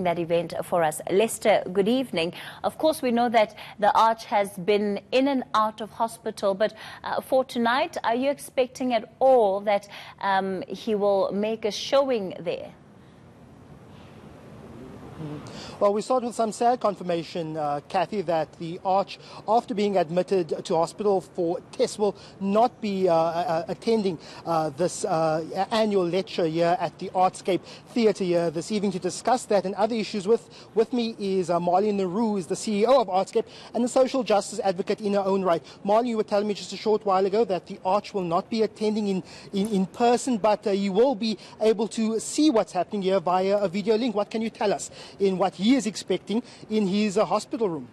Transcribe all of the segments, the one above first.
That event for us. Lester, good evening. Of course, we know that the Arch has been in and out of hospital, but for tonight, are you expecting at all that he will make a showing there? Well, we start with some sad confirmation, Kathy, that the Arch, after being admitted to hospital for tests, will not be attending this annual lecture here at the Artscape Theatre here this evening. To discuss that and other issues with me is Marley Naru, who is the CEO of Artscape and a social justice advocate in her own right. Marley, you were telling me just a short while ago that the Arch will not be attending in person, but you will be able to see what's happening here via a video link. What can you tell us in what he is expecting in his hospital room?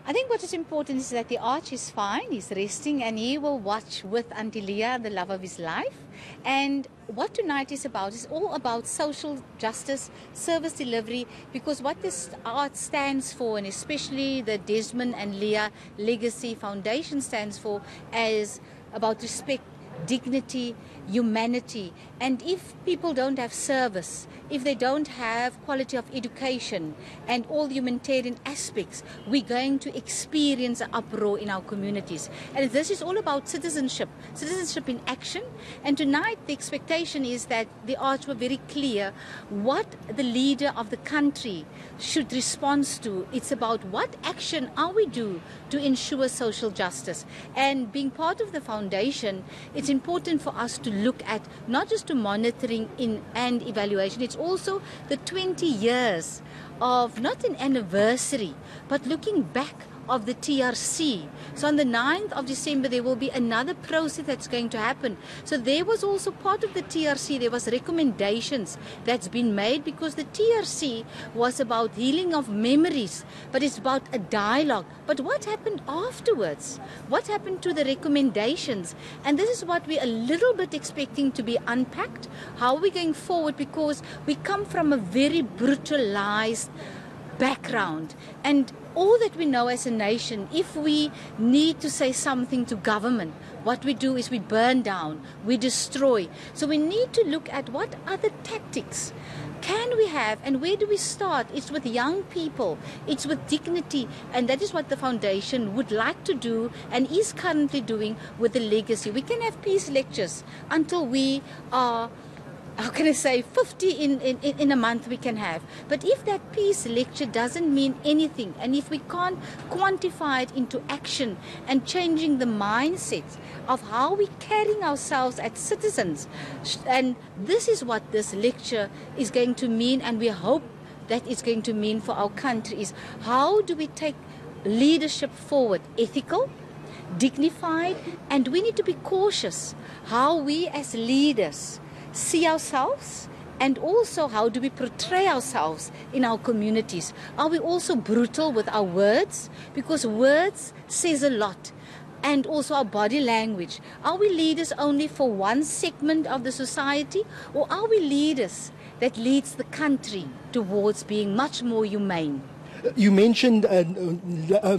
I think what is important is that the Arch is fine, he's resting, and he will watch with Auntie Leah, the love of his life. And what tonight is all about social justice, service delivery, because what this art stands for, and especially the Desmond and Leah Legacy Foundation stands for, is about respect, dignity, humanity. And if people don't have service, if they don't have quality of education and all the humanitarian aspects, we're going to experience an uproar in our communities. And this is all about citizenship in action. And tonight the expectation is that the Arch were very clear what the leader of the country should respond to. It's about what action are we do to ensure social justice. And being part of the foundation, it's important for us to look at not just to monitoring and evaluation, it's also the 20 years of not an anniversary, but looking back of the TRC. So on the 9th of December, there will be another process that's going to happen. So there was also part of the TRC, there was recommendations that's been made, because the TRC was about healing of memories, but it's about a dialogue. But what happened afterwards? What happened to the recommendations? And this is what we're a little bit expecting to be unpacked. How are we going forward? Because we come from a very brutalized background, and all that we know as a nation, if we need to say something to government, what we do is we burn down, we destroy. So we need to look at what other tactics can we have, and where do we start? It's with young people, it's with dignity, and that is what the foundation would like to do and is currently doing with the legacy. We can have peace lectures until we are, how can I say, 50 in a month we can have. But if that peace lecture doesn't mean anything, and if we can't quantify it into action and changing the mindset of how we're carrying ourselves as citizens, and this is what this lecture is going to mean, and we hope that it's going to mean for our country, is how do we take leadership forward, ethical, dignified, and we need to be cautious how we as leaders see ourselves, and also how do we portray ourselves in our communities. Are we also brutal with our words? Because words says a lot. And also our body language. Are we leaders only for one segment of the society, or are we leaders that leads the country towards being much more humane? You mentioned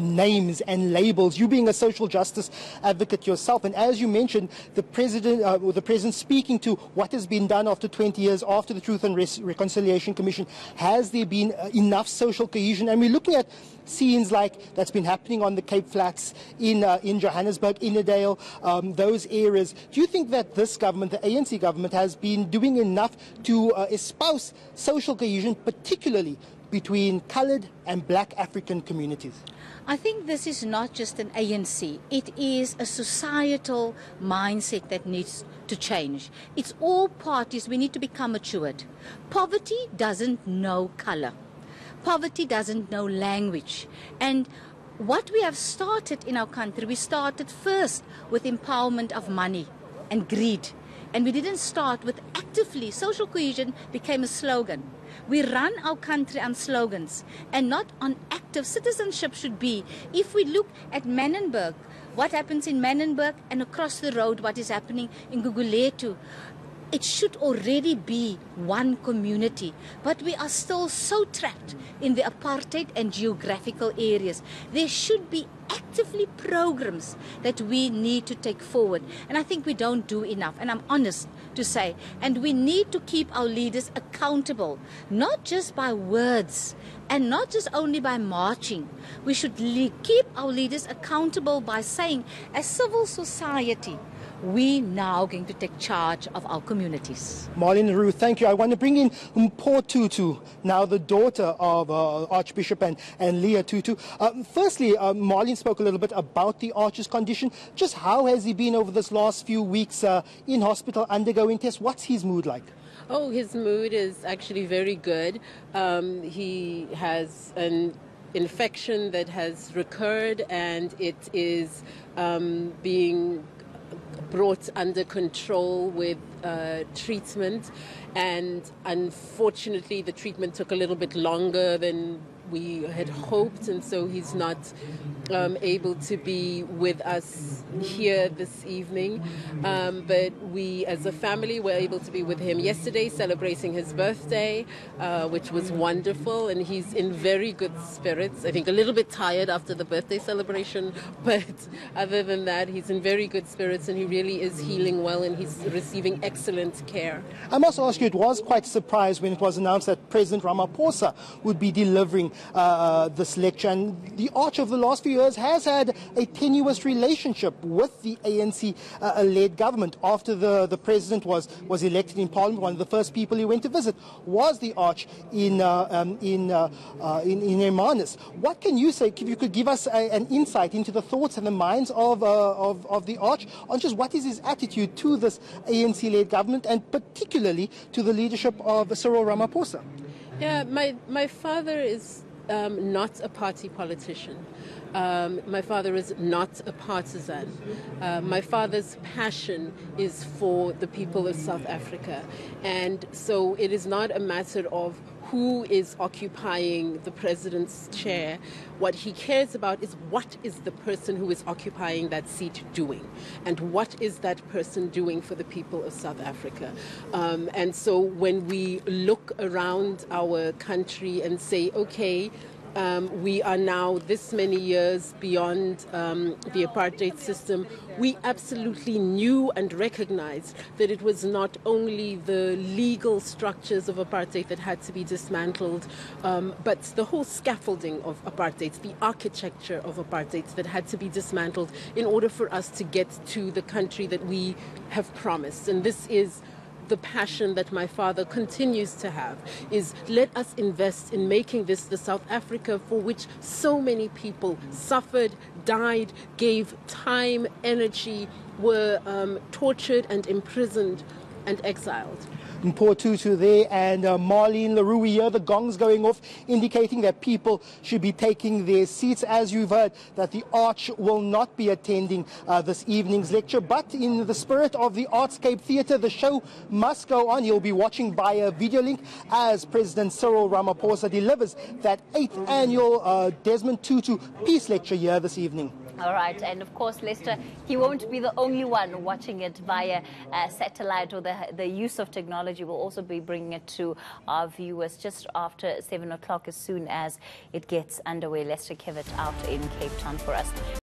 names and labels. You being a social justice advocate yourself, and as you mentioned, the president speaking to what has been done after 20 years after the Truth and Reconciliation Commission. Has there been enough social cohesion? And we're looking at scenes like that's been happening on the Cape Flats in Johannesburg, Innerdale, those areas. Do you think that this government, the ANC government, has been doing enough to espouse social cohesion, particularly between coloured and black African communities? I think this is not just an ANC. It is a societal mindset that needs to change. It's all parties. We need to become matured. Poverty doesn't know colour. Poverty doesn't know language. And what we have started in our country, we started first with empowerment of money and greed. And we didn't start with actively. Social cohesion became a slogan. We run our country on slogans and not on active. Citizenship should be, if we look at Manenberg, what happens in Manenberg, and across the road what is happening in Guguletu, it should already be one community. But we are still so trapped in the apartheid and geographical areas. There should be actively programs that we need to take forward. And I think we don't do enough. And I'm honest to say. And we need to keep our leaders accountable, not just by words and not just only by marching. We should keep our leaders accountable by saying, as civil society, we now going to take charge of our communities. Marlene Leroux, thank you. I want to bring in Tutu, now the daughter of Archbishop and Leah Tutu. Firstly, Marlene spoke a little bit about the Arch's condition. Just how has he been over this last few weeks in hospital undergoing tests? What's his mood like? Oh, his mood is actually very good. He has an infection that has recurred, and it is being brought under control with treatment, and unfortunately the treatment took a little bit longer than we had hoped, and so he's not able to be with us here this evening. But we as a family were able to be with him yesterday, celebrating his birthday, which was wonderful, and he's in very good spirits. I think a little bit tired after the birthday celebration, but other than that, he's in very good spirits, and he really is healing well, and he's receiving excellent care. I must ask you, it was quite a surprise when it was announced that President Ramaphosa would be delivering this lecture, and the Arch of the last few years has had a tenuous relationship with the ANC-led government. After the president was elected in Parliament, one of the first people he went to visit was the Arch in Hermanus. What can you say, if you could give us an insight into the thoughts and the minds of the Arch on just what is his attitude to this ANC-led government, and particularly to the leadership of Cyril Ramaphosa? Yeah, my father is not a party politician. My father is not a partisan. My father's passion is for the people of South Africa. And so it is not a matter of who is occupying the president's chair. What he cares about is what is the person who is occupying that seat doing, and what is that person doing for the people of South Africa. And so when we look around our country and say, okay, we are now this many years beyond the apartheid system, we absolutely knew and recognized that it was not only the legal structures of apartheid that had to be dismantled, but the whole scaffolding of apartheid, the architecture of apartheid that had to be dismantled in order for us to get to the country that we have promised. And this is the passion that my father continues to have, is let us invest in making this the South Africa for which so many people suffered, died, gave time, energy, were tortured and imprisoned and exiled. Tutu there, and Marlene Leroux, we hear the gongs going off, indicating that people should be taking their seats. As you've heard, that the Arch will not be attending this evening's lecture, but in the spirit of the Artscape Theatre, the show must go on. You'll be watching via video link as President Cyril Ramaphosa delivers that 8th annual Desmond Tutu Peace Lecture here this evening. All right, and of course, Lester, he won't be the only one watching it via satellite, or the use of technology. Will also be bringing it to our viewers just after 7 o'clock as soon as it gets underway. Lester Kiewit out in Cape Town for us.